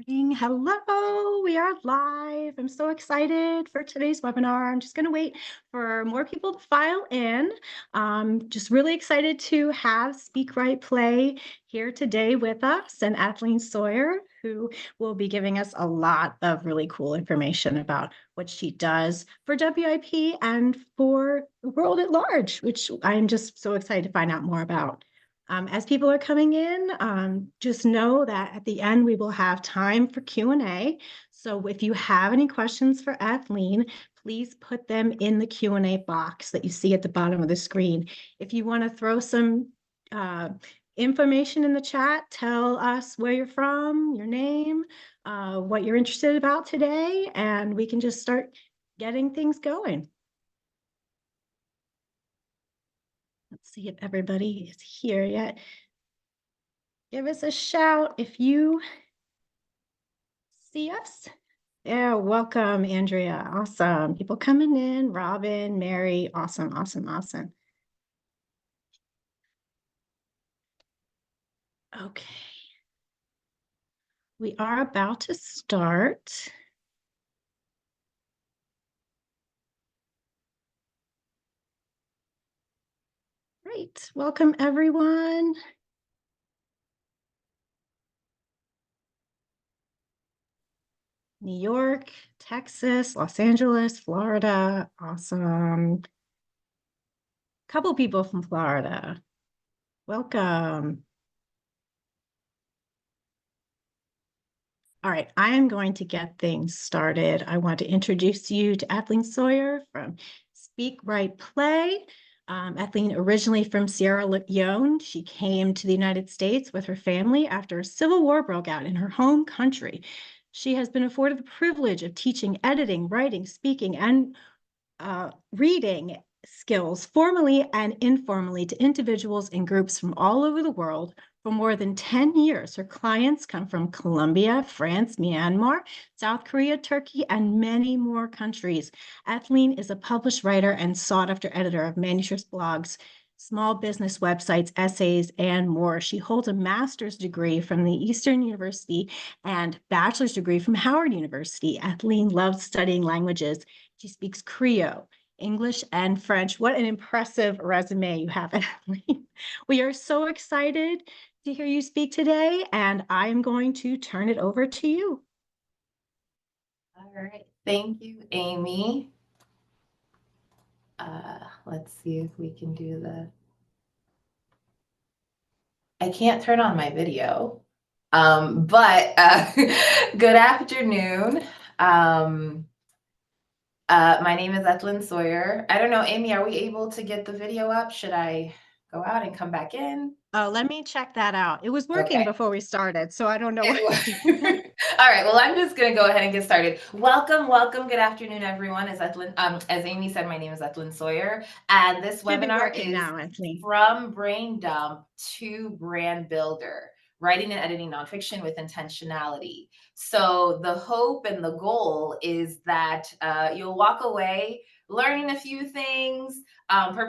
Hello, we are live. I'm so excited for today's webinar. I'm just going to wait for more people to file in. Just really excited to have Speak, Write, Play here today with us, and Ethleen Sawyerr, who will be giving us a lot of really cool information about what she does for WIP and for the world at large, which I'm just so excited to find out more about. As people are coming in, just know that at the end we will have time for Q&A. So if you have any questions for Ethleen, please put them in the Q&A box that you see at the bottom of the screen. If you want to throw some information in the chat, tell us where you're from, your name, what you're interested about today, and we can just start getting things going. Let's see if everybody is here yet. Give us a shout if you see us. Yeah, welcome, Andrea. Awesome. People coming in. Robin, Mary. Awesome, awesome, awesome. Okay. We are about to start. Great. Welcome, everyone. New York, Texas, Los Angeles, Florida. Awesome. Couple people from Florida. Welcome. All right, I am going to get things started. I want to introduce you to Ethleen Sawyerr from Speak, Write, Play. Ethleen, originally from Sierra Leone, she came to the United States with her family after a civil war broke out in her home country. She has been afforded the privilege of teaching editing, writing, speaking, and reading skills formally and informally to individuals and groups from all over the world. For more than 10 years, her clients come from Colombia, France, Myanmar, South Korea, Turkey, and many more countries. Ethleen is a published writer and sought-after editor of manuscripts, blogs, small business websites, essays, and more. She holds a master's degree from the Eastern University and bachelor's degree from Howard University. Ethleen loves studying languages. She speaks Creole, English, and French. What an impressive resume you have, Ethleen. We are so excited to hear you speak today, and I am going to turn it over to you. All right. Thank you, Amy. Let's see if we can do I can't turn on my video, but good afternoon. My name is Ethleen Sawyerr. I don't know, Amy, are we able to get the video up? Should I go out and come back in? Oh, let me check that out. It was working before we started, so I don't know what to do. All right, well, I'm just going to go ahead and get started. Welcome, welcome. Good afternoon, everyone. As Amy said, my name is Ethleen Sawyerr, and this webinar is now, Ethleen. From Brain Dump to Brand Builder, Writing and Editing Nonfiction with Intentionality. So the hope and the goal is that you'll walk away learning a few things,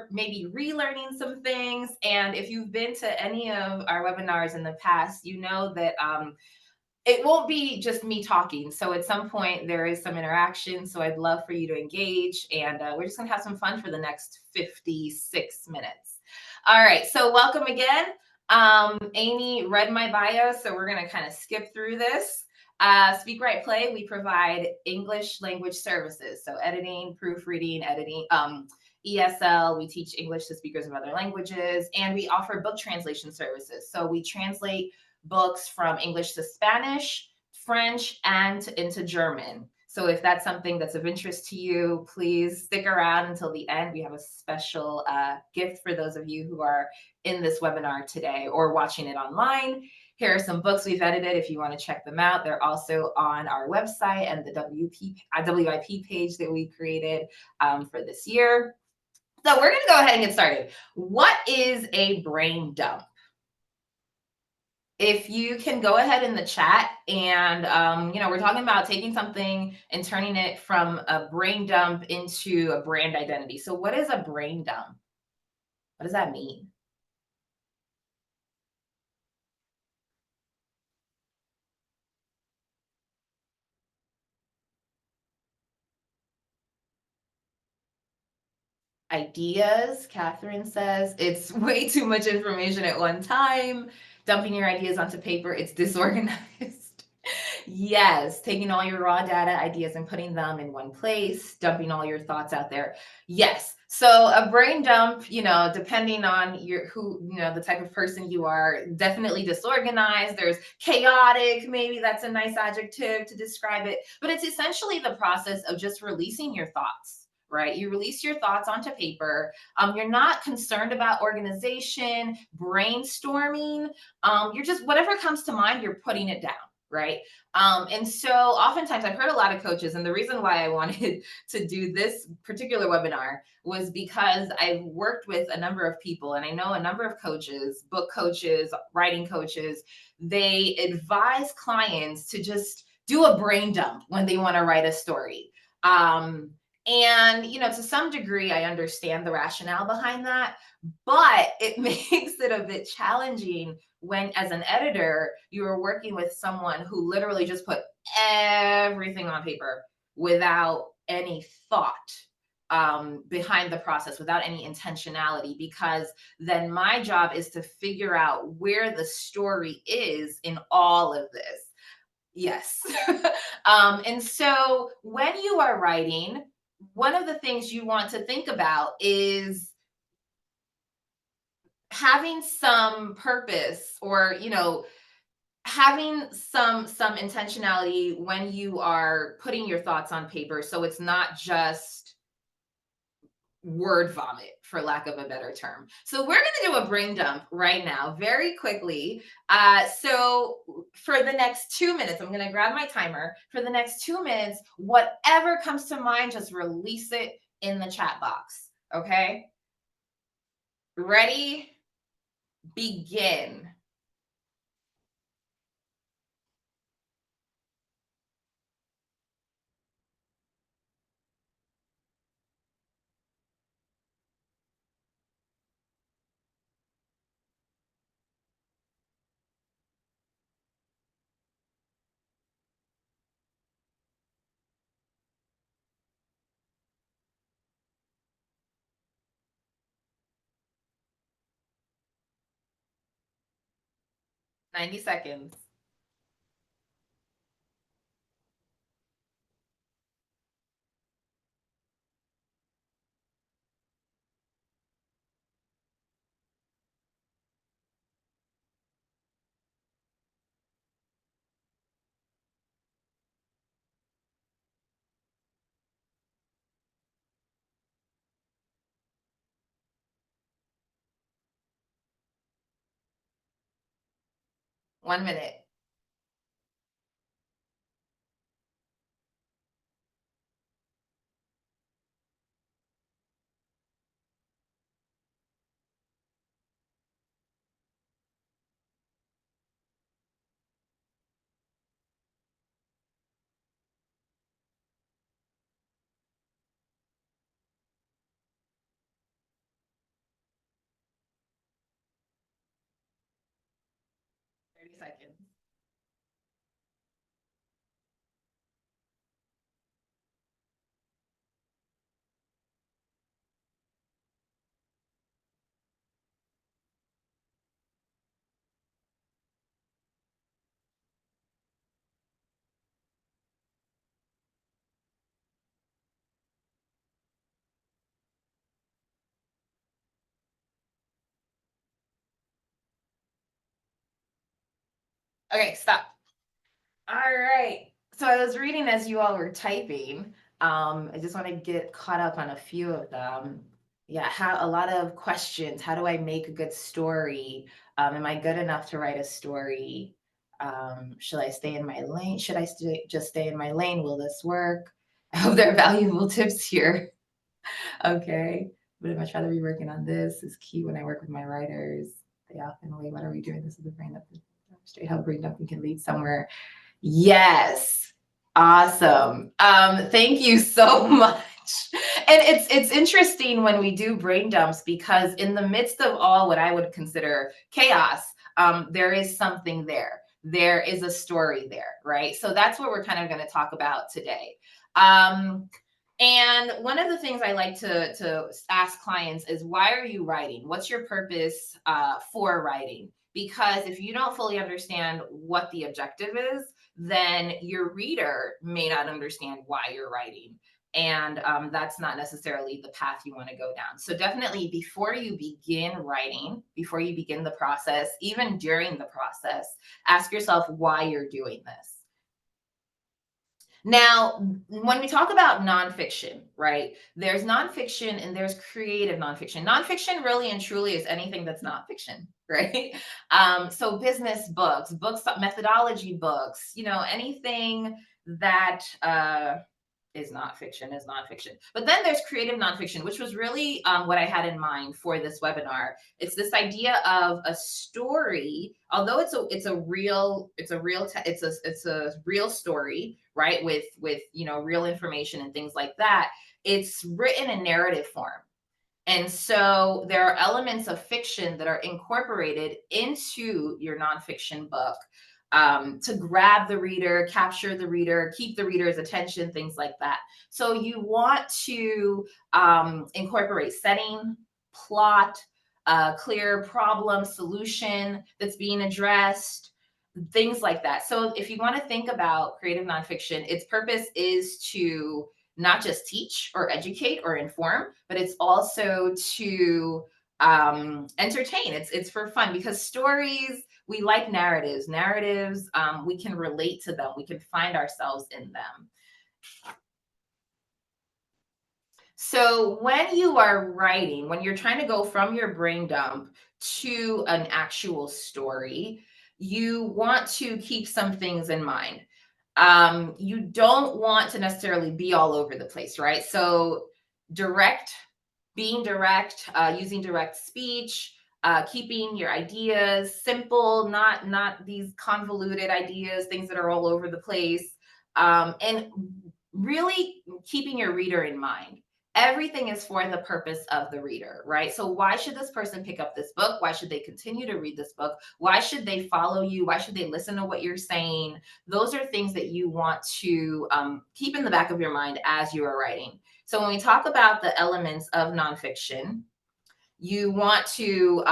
maybe relearning some things. And if you've been to any of our webinars in the past, you know that it won't be just me talking. So at some point there is some interaction. So I'd love for you to engage, and we're just gonna have some fun for the next 56 minutes. All right, so welcome again. Amy read my bio, so we're gonna kind of skip through this. Speak, Write, Play, we provide English language services. So editing, proofreading, ESL, we teach English to speakers of other languages, and we offer book translation services. So we translate books from English to Spanish, French, and into German. So if that's something that's of interest to you, please stick around until the end. We have a special gift for those of you who are in this webinar today or watching it online. Here are some books we've edited if you want to check them out. They're also on our website and the WIP page that we created for this year. So we're going to go ahead and get started. What is a brain dump? If you can go ahead in the chat and, we're talking about taking something and turning it from a brain dump into a brand identity. So what is a brain dump? What does that mean? ideas. Catherine says it's way too much information at one time. Dumping your ideas onto paper, it's disorganized. Yes, taking all your raw data ideas and putting them in one place, dumping all your thoughts out there. Yes. So a brain dump, depending on the type of person you are, definitely disorganized. There's chaotic, maybe that's a nice adjective to describe it, but it's essentially the process of just releasing your thoughts. Right? You release your thoughts onto paper. You're not concerned about organization, brainstorming. You're just, whatever comes to mind, you're putting it down. Right? And so oftentimes I've heard a lot of coaches, and the reason why I wanted to do this particular webinar was because I've worked with a number of people, and I know a number of coaches, book coaches, writing coaches, they advise clients to just do a brain dump when they want to write a story. And, to some degree, I understand the rationale behind that, but it makes it a bit challenging when, as an editor, you are working with someone who literally just put everything on paper without any thought behind the process, without any intentionality, because then my job is to figure out where the story is in all of this. Yes. And so when you are writing, one of the things you want to think about is having some purpose, or having some intentionality when you are putting your thoughts on paper, so it's not just word vomit, for lack of a better term. So we're going to do a brain dump right now, very quickly. So for the next 2 minutes, I'm going to grab my timer. For the next 2 minutes, whatever comes to mind, just release it in the chat box. Okay? Ready? Begin. Ninety seconds. One minute. Seconds. Okay, stop. All right. So I was reading as you all were typing. I just want to get caught up on a few of them. Yeah, a lot of questions. How do I make a good story? Am I good enough to write a story? Should I stay in my lane? Should I just stay in my lane? Will this work? I hope there are valuable tips here. Okay. Would I much rather be working on this? Is key when I work with my writers. They often wait, what are we doing? This is the brain up. Straight how brain dumping can lead somewhere. Yes. Awesome. Thank you so much. And it's interesting when we do brain dumps, because in the midst of all what I would consider chaos, there is something there. There is a story there, right? So that's what we're kind of going to talk about today. And one of the things I like to ask clients is, why are you writing? What's your purpose for writing? Because if you don't fully understand what the objective is, then your reader may not understand why you're writing. And that's not necessarily the path you want to go down. So definitely before you begin writing, before you begin the process, even during the process, ask yourself why you're doing this. Now, when we talk about nonfiction, right, there's nonfiction and there's creative nonfiction. Nonfiction really and truly is anything that's not fiction, right? So business books, methodology books, anything that is not fiction is nonfiction. But then there's creative nonfiction, which was really what I had in mind for this webinar. It's this idea of a story, although it's a real story, right? With real information and things like that. It's written in narrative form. And so there are elements of fiction that are incorporated into your nonfiction book to grab the reader, capture the reader, keep the reader's attention, things like that. So you want to incorporate setting, plot, clear problem, solution that's being addressed, things like that. So if you want to think about creative nonfiction, its purpose is to not just teach or educate or inform, but it's also to entertain. It's for fun, because stories, we like narratives. We can relate to them. We can find ourselves in them. So when you are writing, when you're trying to go from your brain dump to an actual story, you want to keep some things in mind. You don't want to necessarily be all over the place, right? So direct, being direct, using direct speech, keeping your ideas simple, not these convoluted ideas, things that are all over the place, and really keeping your reader in mind. Everything is for the purpose of the reader, right? So why should this person pick up this book? Why should they continue to read this book? Why should they follow you? Why should they listen to what you're saying? Those are things that you want to keep in the back of your mind as you are writing. So when we talk about the elements of nonfiction, you want to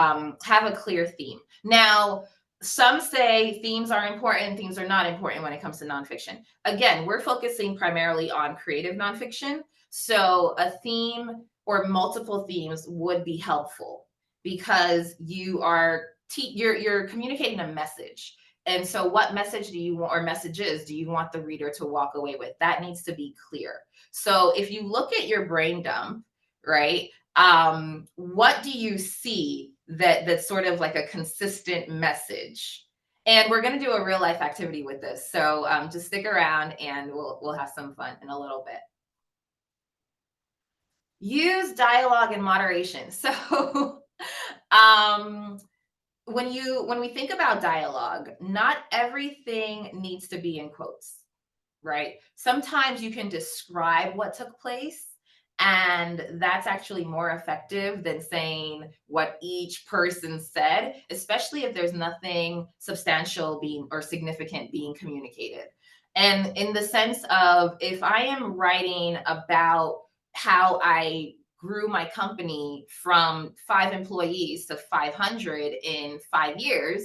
have a clear theme. Now, some say themes are important, themes are not important when it comes to nonfiction. Again, we're focusing primarily on creative nonfiction. So a theme or multiple themes would be helpful, because you're communicating a message. And so what message do you want, or messages do you want the reader to walk away with? That needs to be clear. So if you look at your brain dump, right, what do you see that's sort of like a consistent message? And we're going to do a real life activity with this. So just stick around and we'll have some fun in a little bit. Use dialogue in moderation. So when we think about dialogue, not everything needs to be in quotes, right? Sometimes you can describe what took place, and that's actually more effective than saying what each person said, especially if there's nothing substantial being or significant being communicated. And in the sense of, if I am writing about how I grew my company from 5 employees to 500 in 5 years,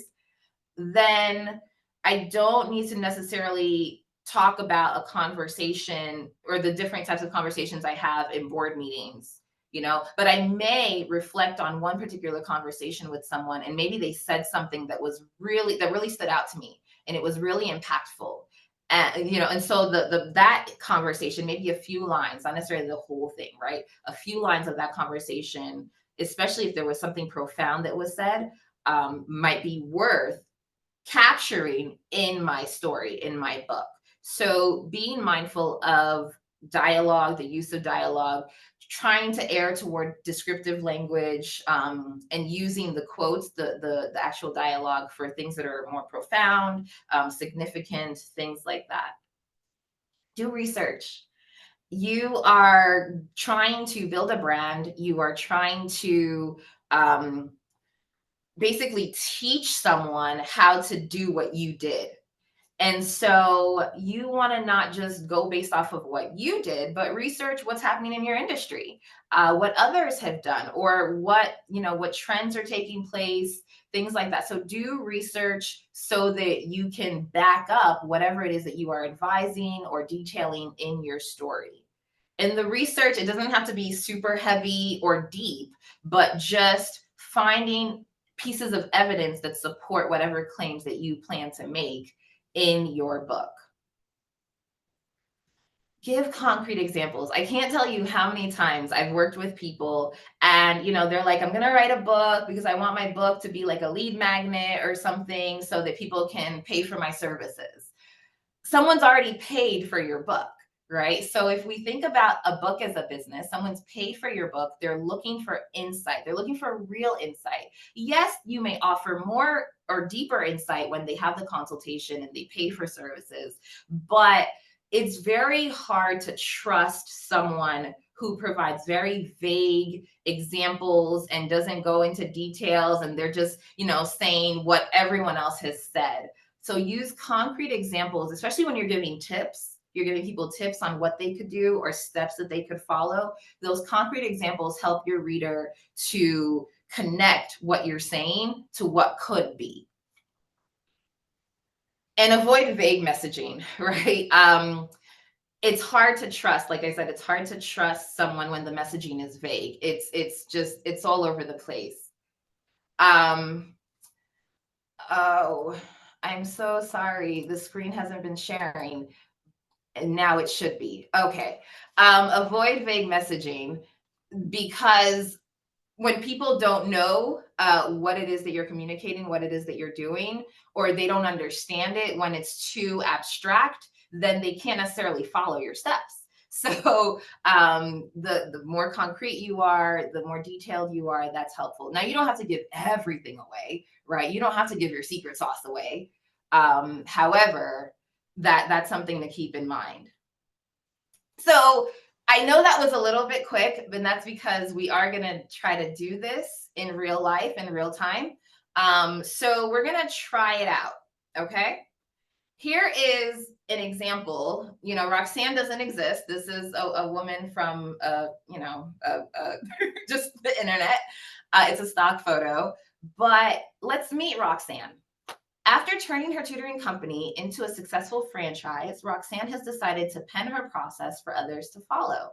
then I don't need to necessarily talk about a conversation or the different types of conversations I have in board meetings, but I may reflect on one particular conversation with someone, and maybe they said something that really stood out to me, and it was really impactful. And so that conversation, maybe a few lines, not necessarily the whole thing, right? A few lines of that conversation, especially if there was something profound that was said, might be worth capturing in my story, in my book. So being mindful of dialogue, the use of dialogue, trying to err toward descriptive language, and using the quotes, the actual dialogue, for things that are more profound, significant, things like that. Do research. You are trying to build a brand. You are trying to basically teach someone how to do what you did. And so you want to not just go based off of what you did, but research what's happening in your industry, what others have done, or what trends are taking place, things like that. So do research so that you can back up whatever it is that you are advising or detailing in your story. And the research, it doesn't have to be super heavy or deep, but just finding pieces of evidence that support whatever claims that you plan to make in your book. Give concrete examples. I can't tell you how many times I've worked with people and they're like, I'm going to write a book because I want my book to be like a lead magnet or something so that people can pay for my services. Someone's already paid for your book, right? So if we think about a book as a business, someone's paid for your book, they're looking for insight. They're looking for real insight. Yes, you may offer more or deeper insight when they have the consultation and they pay for services, but it's very hard to trust someone who provides very vague examples and doesn't go into details, and they're just, saying what everyone else has said. So use concrete examples, especially when you're giving tips. You're giving people tips on what they could do or steps that they could follow. Those concrete examples help your reader to connect what you're saying to what could be. And avoid vague messaging, right? It's hard to trust. Like I said, it's hard to trust someone when the messaging is vague. It's all over the place. Oh, I'm so sorry. The screen hasn't been sharing, and now it should be. Okay. Avoid vague messaging, because when people don't know what it is that you're communicating, what it is that you're doing, or they don't understand it when it's too abstract, then they can't necessarily follow your steps. So the more concrete you are, the more detailed you are, that's helpful. Now, you don't have to give everything away, right? You don't have to give your secret sauce away. However, that's something to keep in mind. So I know that was a little bit quick, but that's because we are going to try to do this in real life, in real time. So we're going to try it out. Okay. Here is an example. Roxanne doesn't exist. This is a woman from, just the internet. It's a stock photo, but let's meet Roxanne. After turning her tutoring company into a successful franchise, Roxanne has decided to pen her process for others to follow.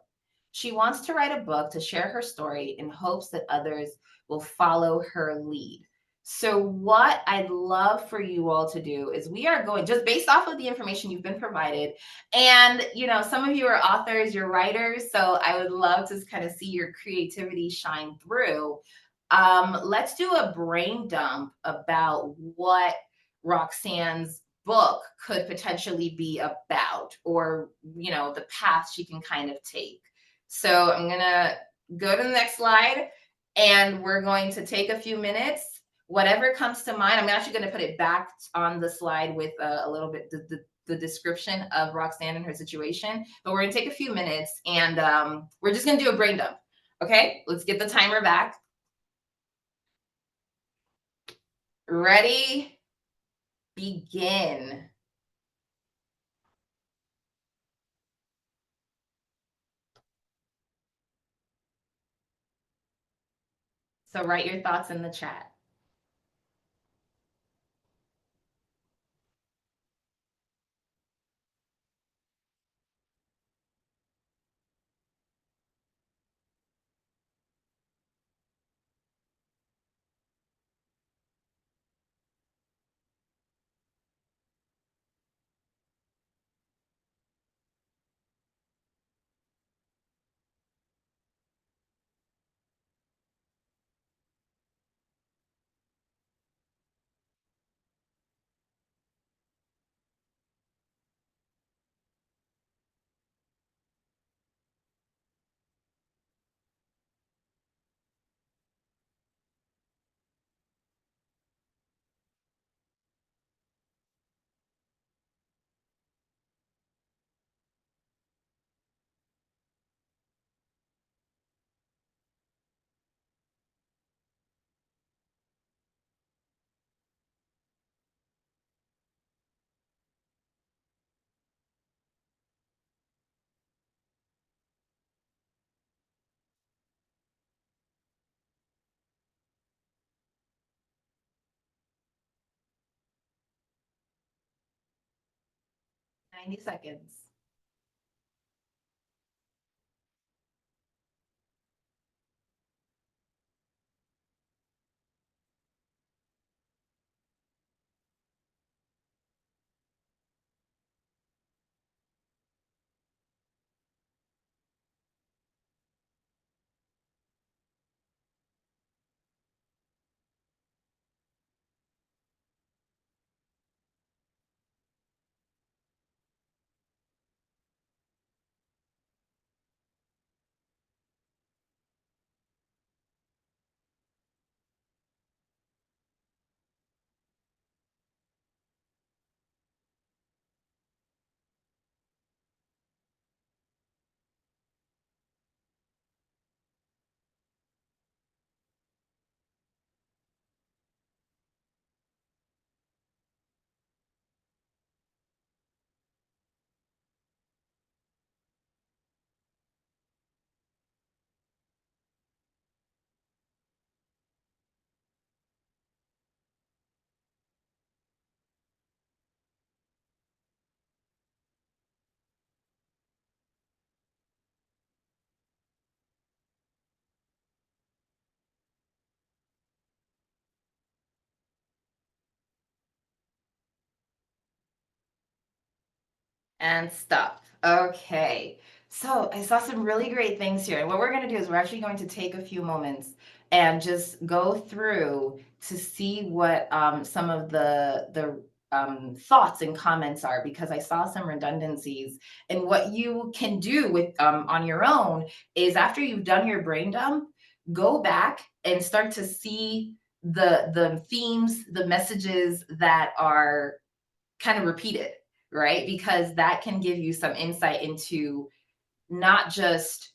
She wants to write a book to share her story in hopes that others will follow her lead. So what I'd love for you all to do is, we are going, just based off of the information you've been provided, and some of you are authors, you're writers, so I would love to kind of see your creativity shine through. Let's do a brain dump about what Roxanne's book could potentially be about, or the path she can kind of take. So I'm gonna go to the next slide, and we're going to take a few minutes. Whatever comes to mind, I'm actually going to put it back on the slide with a little bit the description of Roxanne and her situation. But we're going to take a few minutes, and we're just going to do a brain dump. Okay, let's get the timer back. Ready? Begin. So write your thoughts in the chat. 90 seconds. And stop. Okay. So I saw some really great things here. And what we're going to do is we're actually going to take a few moments and just go through to see what some of the thoughts and comments are, because I saw some redundancies. And what you can do with on your own is, after you've done your brain dump, go back and start to see the themes, the messages that are kind of repeated, right? Because that can give you some insight into not just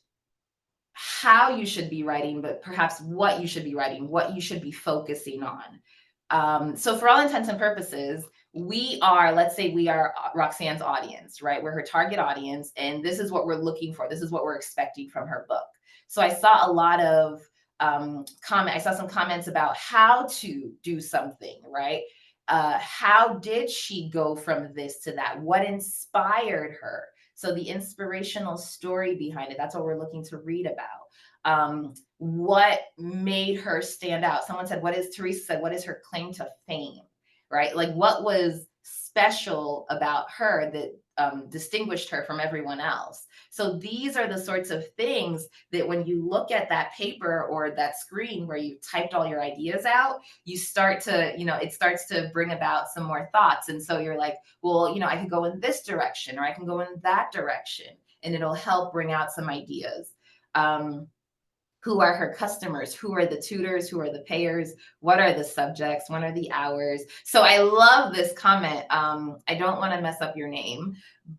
how you should be writing, but perhaps what you should be writing, what you should be focusing on. So for all intents and purposes, we are, let's say we are Roxanne's audience, right? We're her target audience, and this is what we're looking for. This is what we're expecting from her book. So I saw a lot of I saw some comments about how to do something, right? How did she go from this to that? What inspired her? So the inspirational story behind it, that's what we're looking to read about. What made her stand out? Someone said, Teresa said, what is her claim to fame, right? Like, what was special about her that distinguished her from everyone else? So these are the sorts of things that when you look at that paper or that screen where you typed all your ideas out, you start to, it starts to bring about some more thoughts. And so you're like, well, I could go in this direction, or I can go in that direction, and it'll help bring out some ideas. Who are her customers? Who are the tutors? Who are the payers? What are the subjects? What are the hours? So I love this comment. I don't want to mess up your name,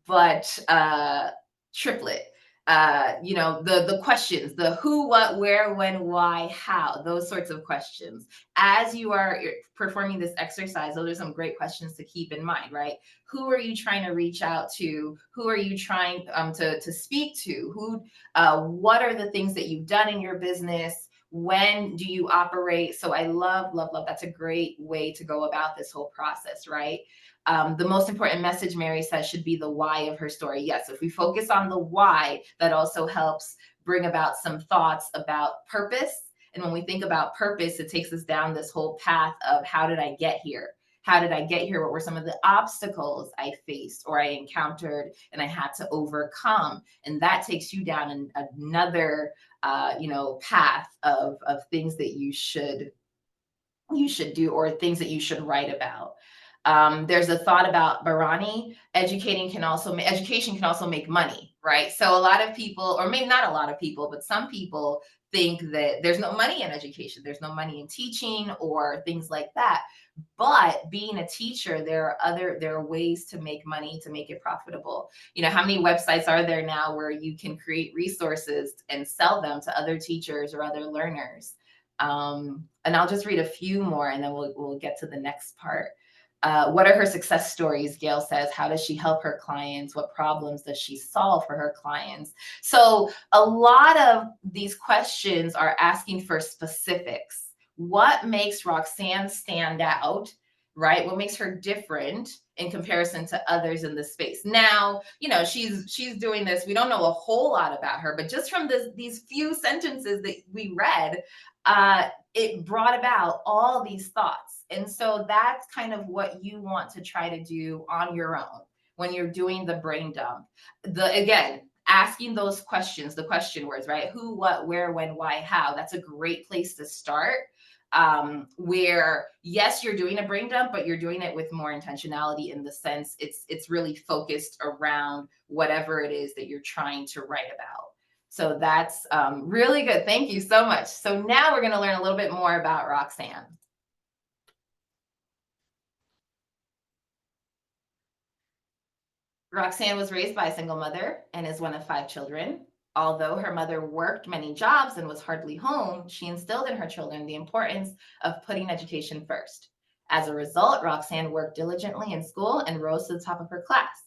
but Triplet. The questions, the who, what, where, when, why, how, those sorts of questions. As you are performing this exercise, those are some great questions to keep in mind, right? Who are you trying to reach out to? Who are you trying to speak to? What are the things that you've done in your business? When do you operate? So I love, love, love. That's a great way to go about this whole process, right? The most important message, Mary says, should be the why of her story. Yes, if we focus on the why, that also helps bring about some thoughts about purpose. And when we think about purpose, it takes us down this whole path of, how did I get here? How did I get here? What were some of the obstacles I faced or I encountered and I had to overcome? And that takes you down another, path of things that you should do, or things that you should write about. There's a thought about Barani, education can also make money, right? So a lot of people, or maybe not a lot of people, but some people think that there's no money in education. There's no money in teaching or things like that. But being a teacher, there are ways to make money, to make it profitable. How many websites are there now where you can create resources and sell them to other teachers or other learners? And I'll just read a few more, and then we'll get to the next part. What are her success stories? Gail says, how does she help her clients? What problems does she solve for her clients? So a lot of these questions are asking for specifics. What makes Roxanne stand out? right? What makes her different in comparison to others in the space? Now, she's doing this. We don't know a whole lot about her, but just from these few sentences that we read, it brought about all these thoughts. And so that's kind of what you want to try to do on your own when you're doing the brain dump. Again, asking those questions, the question words, right? Who, what, where, when, why, how. That's a great place to start. Where yes, you're doing a brain dump, but you're doing it with more intentionality, in the sense it's really focused around whatever it is that you're trying to write about. So that's really good. Thank you so much. So now we're going to learn a little bit more about Roxanne. Roxanne was raised by a single mother and is one of 5 children. Although her mother worked many jobs and was hardly home, she instilled in her children the importance of putting education first. As a result, Roxanne worked diligently in school and rose to the top of her class.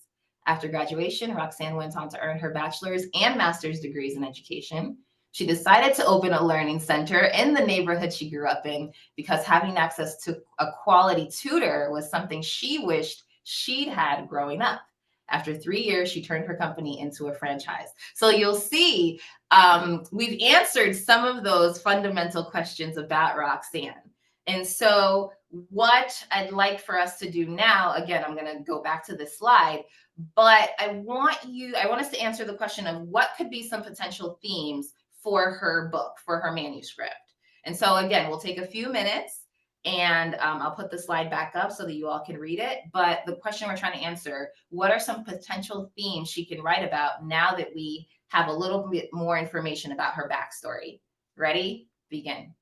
After graduation, Roxanne went on to earn her bachelor's and master's degrees in education. She decided to open a learning center in the neighborhood she grew up in because having access to a quality tutor was something she wished she'd had growing up. After 3 years, she turned her company into a franchise. So you'll see, we've answered some of those fundamental questions about Roxanne. And so what I'd like for us to do now, again, I'm going to go back to this slide, but I want us to answer the question of what could be some potential themes for her book, for her manuscript. And so again, we'll take a few minutes, and I'll put the slide back up so that you all can read it. But the question we're trying to answer, what are some potential themes she can write about now that we have a little bit more information about her backstory? Ready? Begin.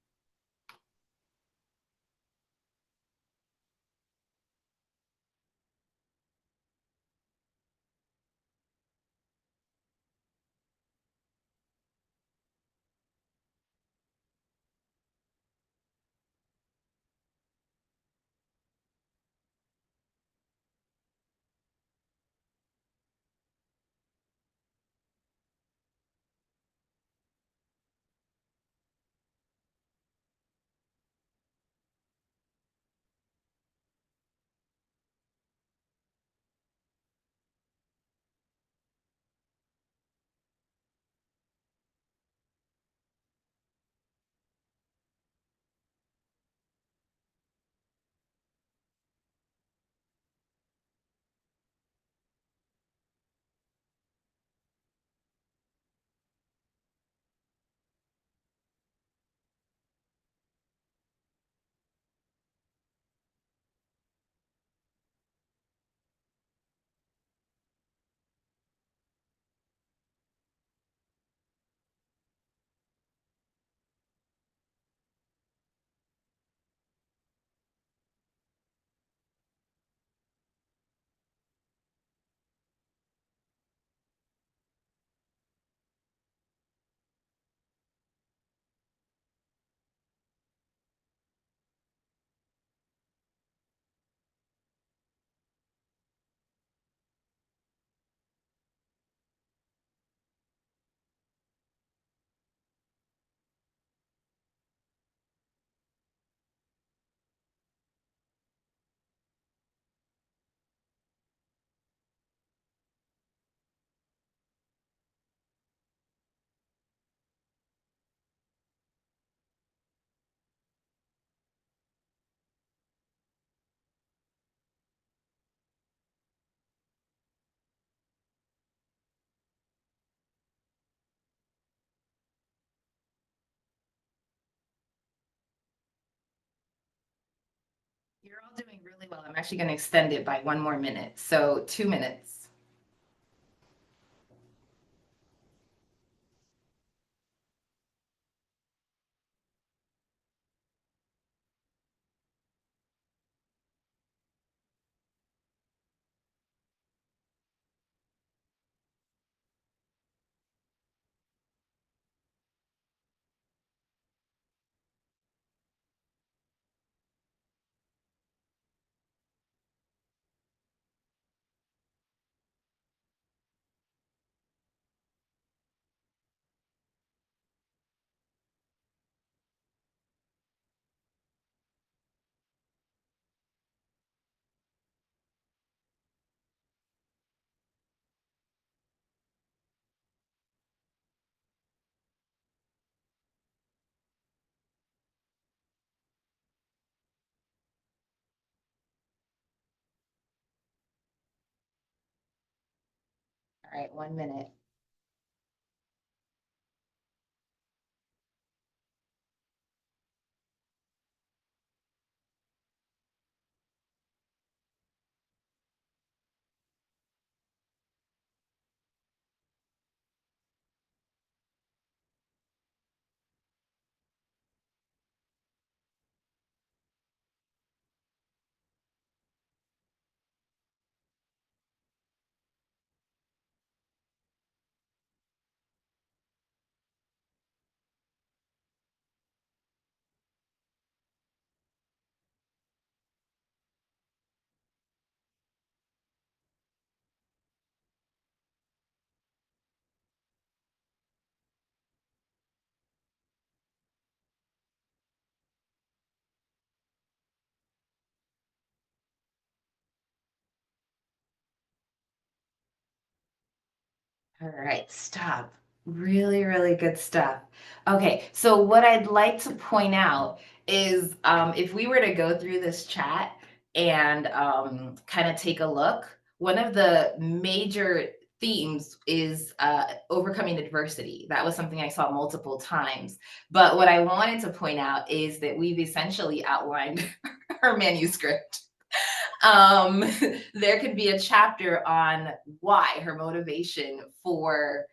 You're all doing really well. I'm actually going to extend it by 1 more minute. So 2 minutes. All right, 1 minute. All right, stop. Really, really good stuff. Okay, so what I'd like to point out is if we were to go through this chat and kind of take a look, one of the major themes is overcoming adversity. That was something I saw multiple times. But what I wanted to point out is that we've essentially outlined her manuscript. um, there could be a chapter on why her motivation for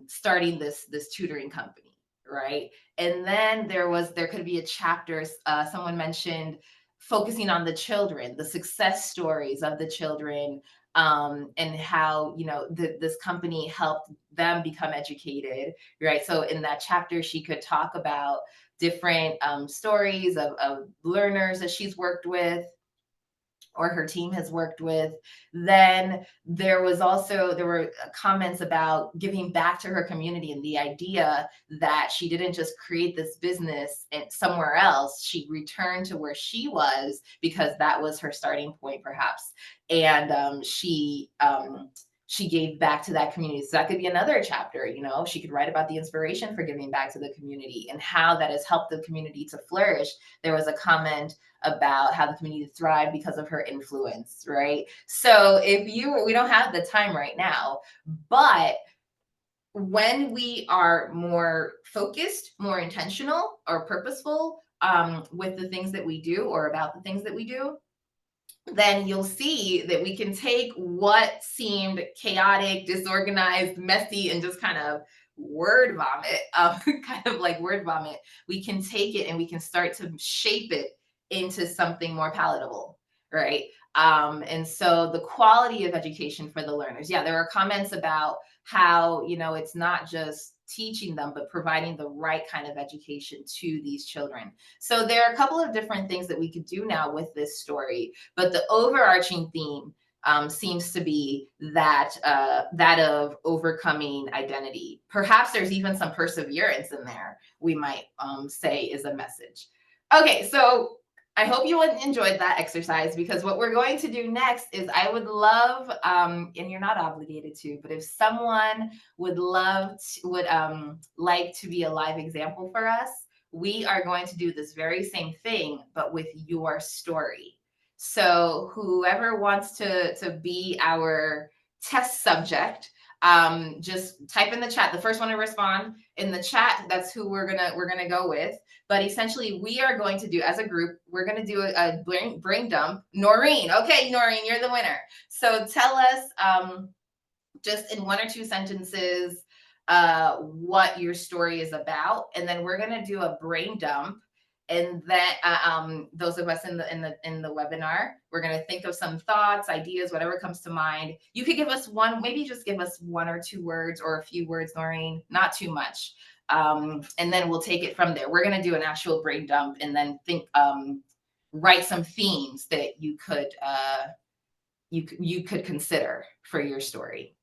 starting this tutoring company, right? And then there could be a chapter. Someone mentioned focusing on the children, the success stories of the children, and how this company helped them become educated, right? So in that chapter, she could talk about different stories of learners that she's worked with or her team has worked with. Then there were comments about giving back to her community and the idea that she didn't just create this business somewhere else. She returned to where she was because that was her starting point, perhaps. And she gave back to that community. So that could be another chapter. She could write about the inspiration for giving back to the community and how that has helped the community to flourish. There was a comment about how the community thrived because of her influence, right? So we don't have the time right now, but when we are more focused, more intentional or purposeful with the things that we do or about the things that we do, then you'll see that we can take what seemed chaotic, disorganized, messy, and just kind of word vomit, kind of like word vomit. We can take it and we can start to shape it into something more palatable, right? And so the quality of education for the learners. Yeah, there are comments about how, it's not just teaching them, but providing the right kind of education to these children. So there are a couple of different things that we could do now with this story, but the overarching theme seems to be that of overcoming identity. Perhaps there's even some perseverance in there, we might say is a message. Okay, so I hope you enjoyed that exercise, because what we're going to do next is I would love, and you're not obligated to, but if someone would like to be a live example for us, we are going to do this very same thing, but with your story. So whoever wants to be our test subject, just type in the chat. The first one to respond in the chat, that's who we're gonna go with. But essentially, we are going to do, as a group, we're going to do a brain dump. Noreen, okay, Noreen, you're the winner. So tell us, just in 1 or 2 sentences, what your story is about, and then we're going to do a brain dump. And then those of us in the webinar, we're going to think of some thoughts, ideas, whatever comes to mind. You could give us one, maybe just give us 1 or 2 words or a few words, Noreen, not too much. And then we'll take it from there. We're going to do an actual brain dump and then write some themes that you could consider for your story.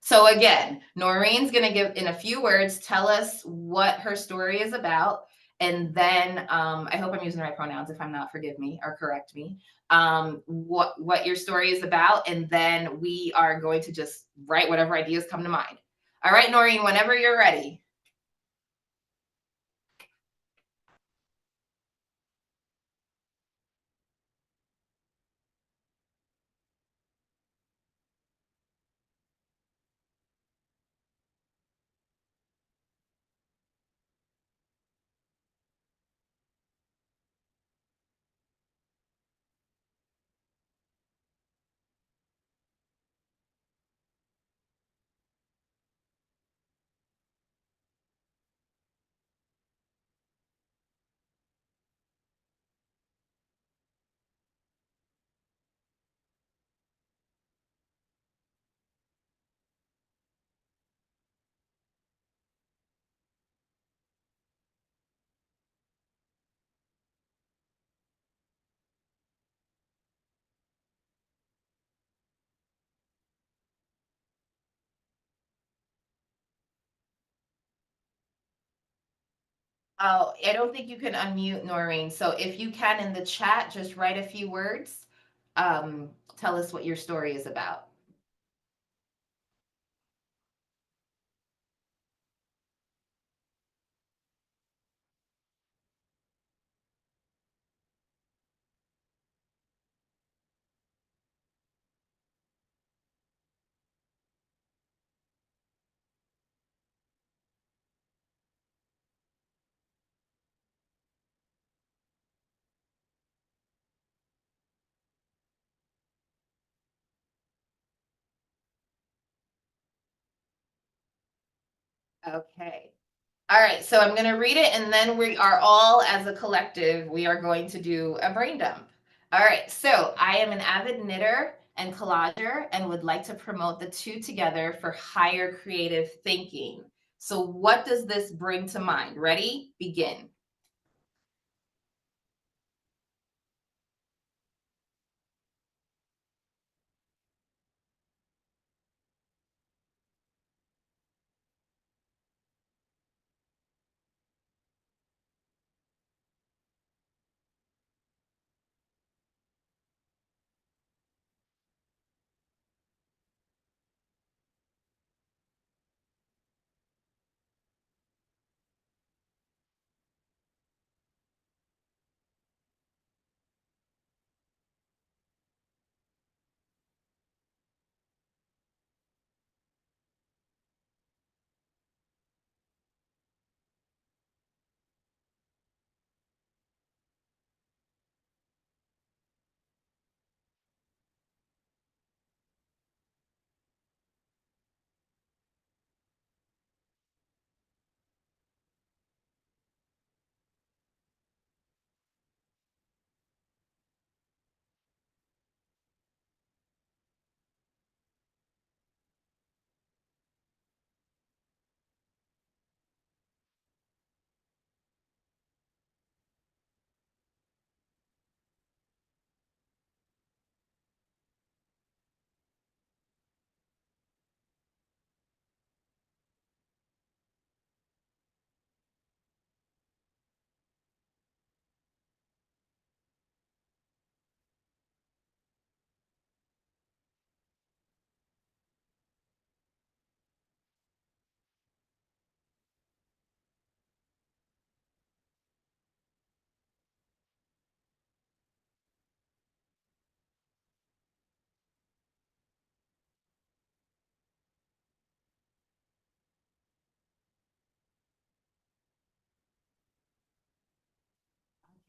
So again, Noreen's going to give, in a few words, tell us what her story is about. And then I hope I'm using the right pronouns. If I'm not, forgive me or correct me. What your story is about. And then we are going to just write whatever ideas come to mind. All right, Noreen, whenever you're ready. Oh, I don't think you can unmute, Noreen. So if you can in the chat, just write a few words. Tell us what your story is about. Okay. All right, so I'm going to read it and then we are all, as a collective, we are going to do a brain dump. All right, so I am an avid knitter and collager and would like to promote the two together for higher creative thinking. So, what does this bring to mind? Ready? Begin.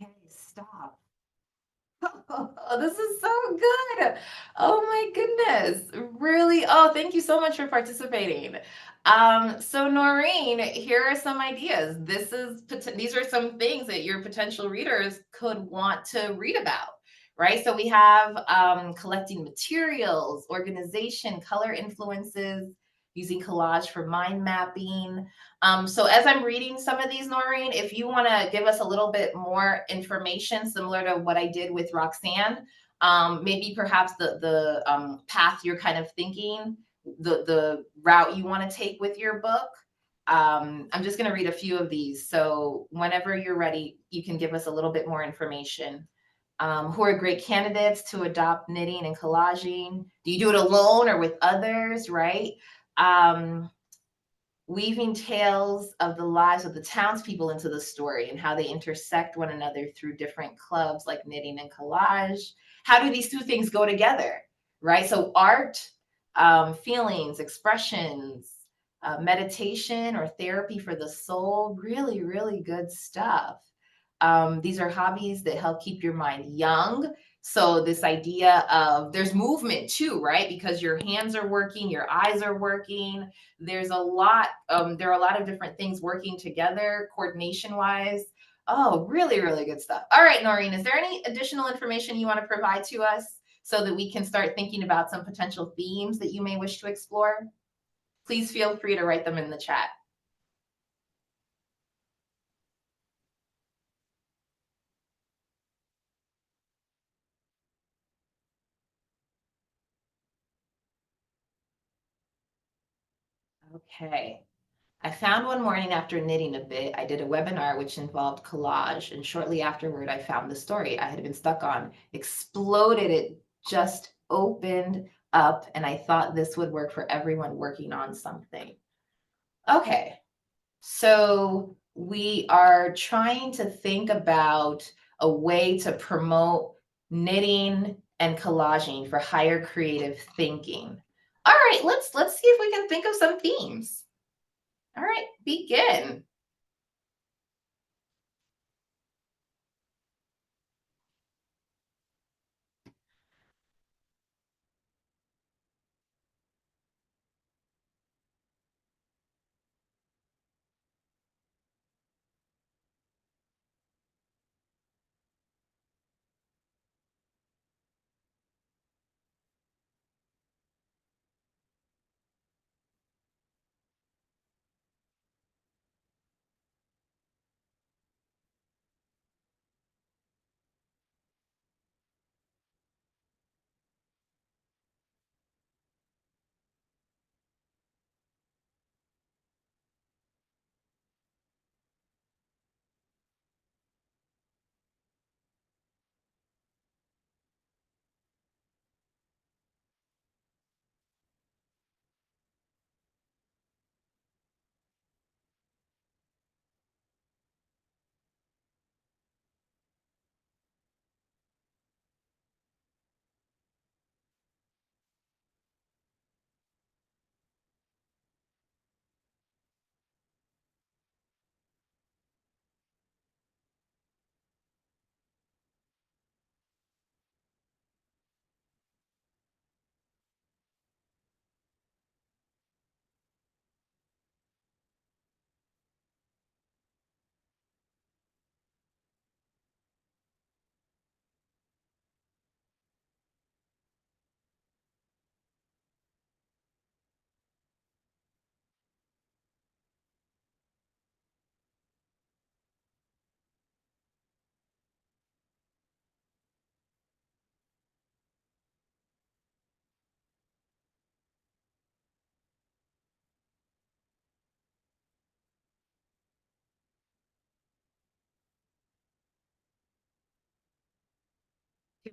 Okay, stop. Oh, this is so good. Oh my goodness. Really? Oh, thank you so much for participating. So Noreen, here are some ideas. These are some things that your potential readers could want to read about, right? So we have collecting materials, organization, color influences, using collage for mind mapping. So as I'm reading some of these, Noreen, if you want to give us a little bit more information, similar to what I did with Roxanne, maybe perhaps the path you're kind of thinking, the route you want to take with your book. I'm just going to read a few of these. So whenever you're ready, you can give us a little bit more information. Who are great candidates to adopt knitting and collaging? Do you do it alone or with others, right? Um, Weaving tales of the lives of the townspeople into the story and how they intersect one another through different clubs like knitting and collage. How do these two things go together, right? So, art, feelings, expressions, meditation or therapy for the soul, really, really good stuff. These are hobbies that help keep your mind young. So, this idea of there's movement too, right? Because your hands are working, your eyes are working, there's a lot there are a lot of different things working together coordination wise. Oh, really, really good stuff. All right, Noreen, is there any additional information you want to provide to us so that we can start thinking about some potential themes that you may wish to explore? Please feel free to write them in the chat. Okay. I found one morning after knitting a bit, I did a webinar which involved collage, and shortly afterward, I found the story I had been stuck on, exploded, it just opened up, and I thought this would work for everyone working on something. Okay, so we are trying to think about a way to promote knitting and collaging for higher creative thinking. All right, let's see if we can think of some themes. All right, begin.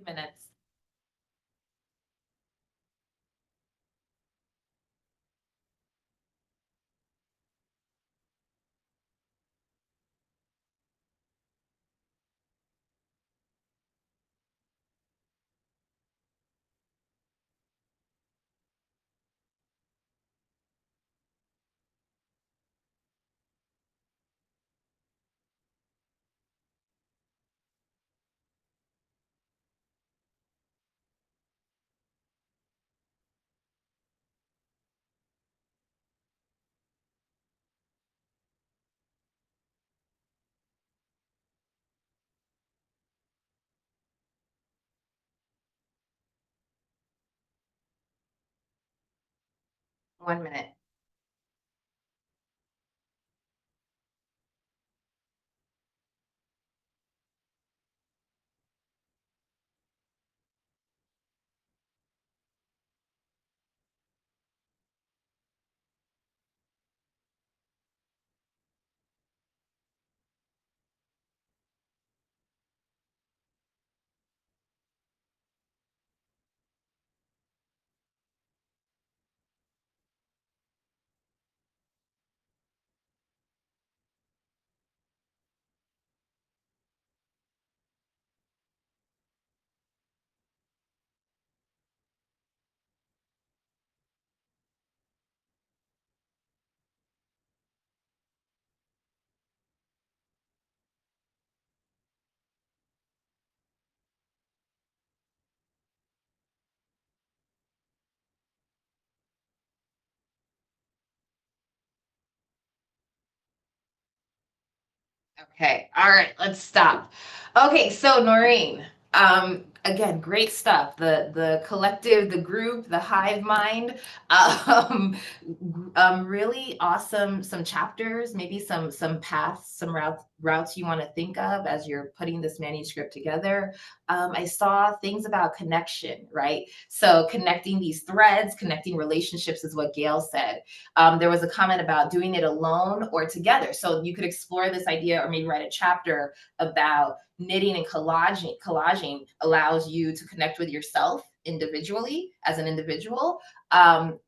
Minutes. One minute. Okay, all right, let's stop. Okay, so Noreen, again, great stuff. The collective, the group, the hive mind, really awesome. Some chapters, maybe some paths, some routes you want to think of as you're putting this manuscript together. I saw things about connection, right? So connecting these threads, connecting relationships is what Gail said. There was a comment about doing it alone or together. So you could explore this idea or maybe write a chapter about knitting and collaging. Collaging allows you to connect with yourself individually as an individual,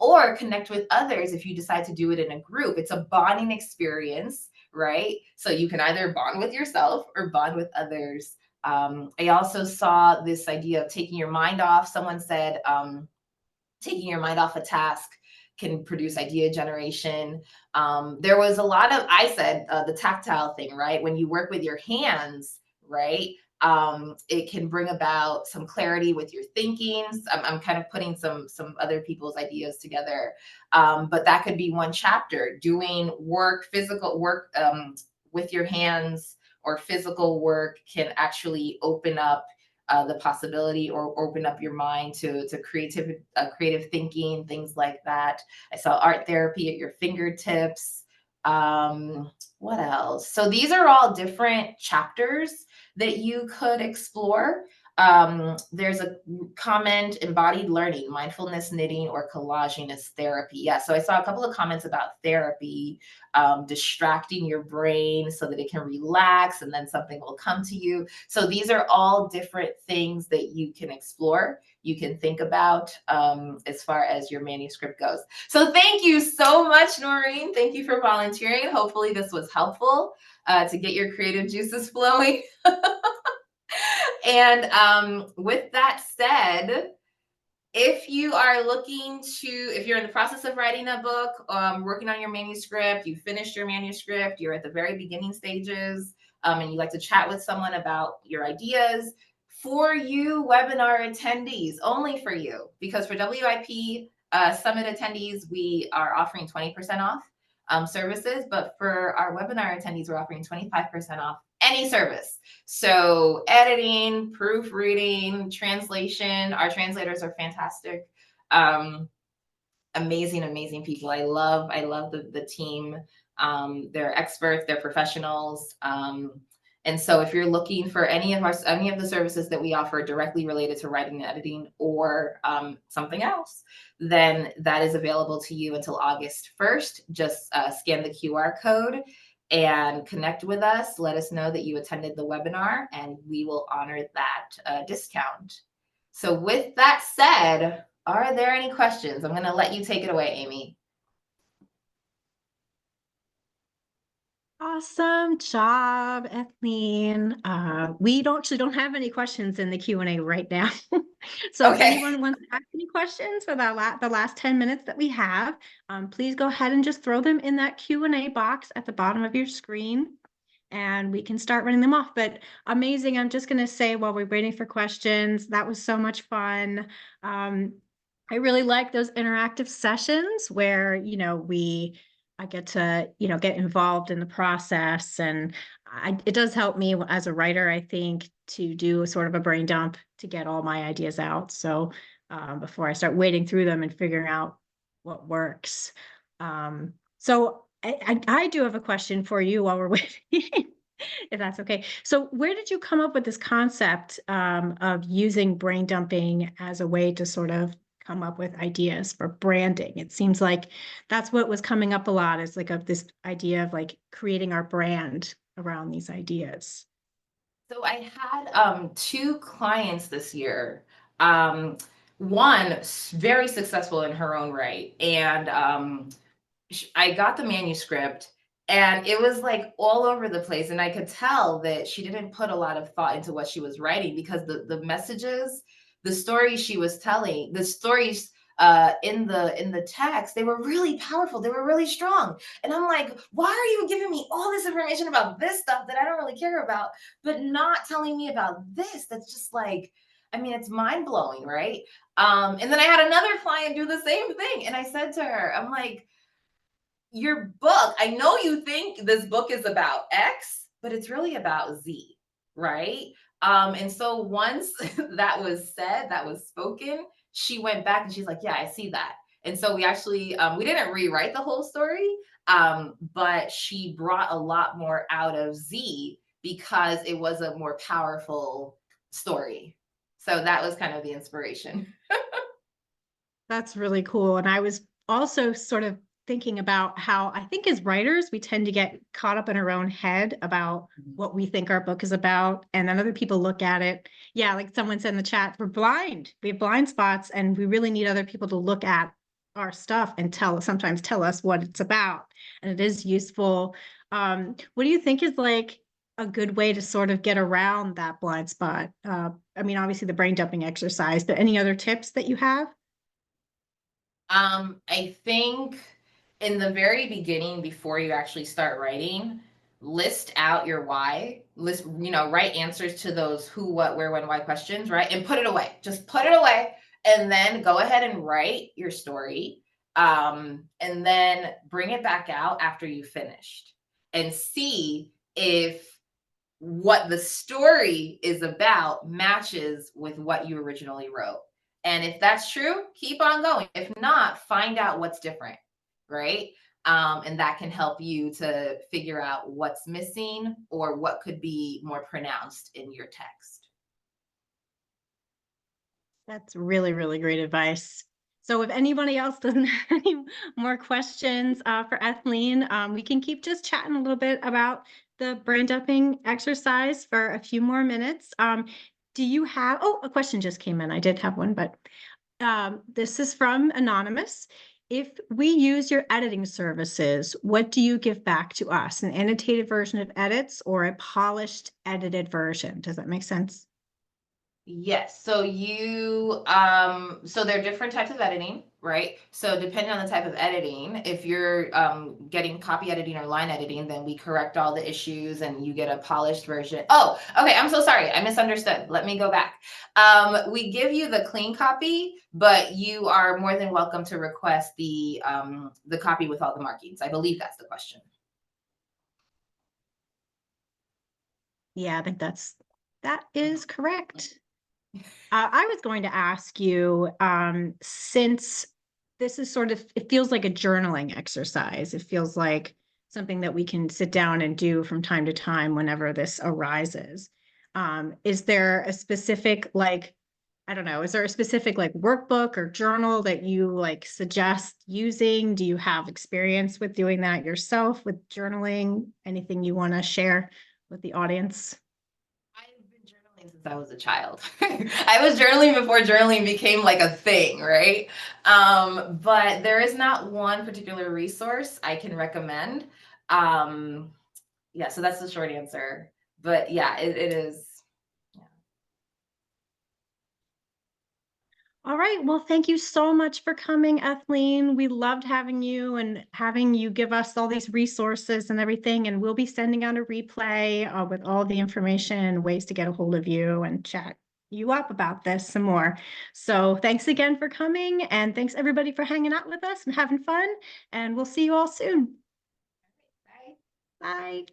or connect with others if you decide to do it in a group. It's a bonding experience, right? So you can either bond with yourself or bond with others. I also saw this idea of taking your mind off. Someone said taking your mind off a task can produce idea generation. There was a lot of, I said the tactile thing, right? When you work with your hands, right? It can bring about some clarity with your thinking. I'm kind of putting some other people's ideas together, but that could be one chapter. Doing work, physical work with your hands or physical work can actually open up the possibility or open up your mind to creative thinking, things like that. I saw art therapy at your fingertips. What else? So these are all different chapters that you could explore. There's a comment, embodied learning, mindfulness, knitting, or collaging as therapy. Yeah, so I saw a couple of comments about therapy, distracting your brain so that it can relax and then something will come to you. So these are all different things that you can explore, you can think about as far as your manuscript goes. So thank you so much, Noreen. Thank you for volunteering. Hopefully this was helpful to get your creative juices flowing. And with that said, if you are looking to, if you're in the process of writing a book, working on your manuscript, you finished your manuscript, you're at the very beginning stages, and you'd like to chat with someone about your ideas, for you webinar attendees, only for you, because for WIP Summit attendees, we are offering 20% off services, but for our webinar attendees, we're offering 25% off any service. So editing, proofreading, translation, our translators are fantastic. Amazing people. I love the team. They're experts, they're professionals. And so if you're looking for any of the services that we offer directly related to writing and editing or something else, then that is available to you until August 1st. Just scan the QR code and connect with us. Let us know that you attended the webinar and we will honor that discount. So with that said, are there any questions? I'm going to let you take it away, Amy. Awesome job, Ethleen. We don't have any questions in the Q&A right now. So if anyone wants to ask any questions for the last 10 minutes that we have, please go ahead and just throw them in that Q&A box at the bottom of your screen and we can start running them off. But amazing. I'm just going to say while we're waiting for questions, that was so much fun. I really like those interactive sessions where, I get to, get involved in the process. And it does help me as a writer, I think, to do a sort of a brain dump to get all my ideas out. So before I start wading through them and figuring out what works. So I do have a question for you while we're waiting, if that's okay. So where did you come up with this concept of using brain dumping as a way to sort of come up with ideas for branding? It seems like that's what was coming up a lot, is like this idea of like creating our brand around these ideas. So I had 2 clients this year. One very successful in her own right, and I got the manuscript and it was like all over the place, and I could tell that she didn't put a lot of thought into what she was writing, because the messages, the stories she was telling, the stories in the text, they were really powerful, they were really strong, and I'm like, why are you giving me all this information about this stuff that I don't really care about, but not telling me about this that's just like, I mean, it's mind-blowing, right? And then I had another client do the same thing, and I said to her, I'm like, your book, I know you think this book is about X, but it's really about Z, right? And so once that was said, that was spoken, she went back and she's like, yeah, I see that. And so we actually, we didn't rewrite the whole story, but she brought a lot more out of Z because it was a more powerful story. So that was kind of the inspiration. That's really cool. And I was also sort of thinking about how I think as writers, we tend to get caught up in our own head about what we think our book is about. And then other people look at it. Yeah, like someone said in the chat, we're blind. We have blind spots, and we really need other people to look at our stuff and sometimes tell us what it's about. And it is useful. What do you think is like a good way to sort of get around that blind spot? I mean, obviously the brain dumping exercise, but any other tips that you have? I think in the very beginning, before you actually start writing, list out your why. List, write answers to those who, what, where, when, why questions, right? And put it away. Just put it away. And then go ahead and write your story. And then bring it back out after you finished and see if what the story is about matches with what you originally wrote. And if that's true, keep on going. If not, find out what's different, right? And that can help you to figure out what's missing or what could be more pronounced in your text. That's really, really great advice. So if anybody else doesn't have any more questions for Ethleen, we can keep just chatting a little bit about the brain dumping exercise for a few more minutes. Do you have, oh, a question just came in. I did have one, but this is from Anonymous. If we use your editing services, what do you give back to us? An annotated version of edits or a polished edited version? Does that make sense? Yes. So so there are different types of editing, right? So depending on the type of editing, if you're getting copy editing or line editing, then we correct all the issues and you get a polished version. Oh, okay. I'm so sorry. I misunderstood. Let me go back. We give you the clean copy, but you are more than welcome to request the copy with all the markings. I believe that's the question. Yeah, I think that is correct. I was going to ask you, since this is sort of, it feels like a journaling exercise. It feels like something that we can sit down and do from time to time whenever this arises. Is there a specific, like, I don't know, is there a specific like workbook or journal that you like suggest using? Do you have experience with doing that yourself with journaling? Anything you want to share with the audience? I've been journaling since I was a child. I was journaling before journaling became like a thing, right? But there is not one particular resource I can recommend. Um, yeah, so that's the short answer. But yeah, it is. Yeah. All right. Well, thank you so much for coming, Ethleen. We loved having you and having you give us all these resources and everything. And we'll be sending out a replay with all the information and ways to get a hold of you and chat you up about this some more. So thanks again for coming. And thanks everybody for hanging out with us and having fun. And we'll see you all soon. Bye. Bye.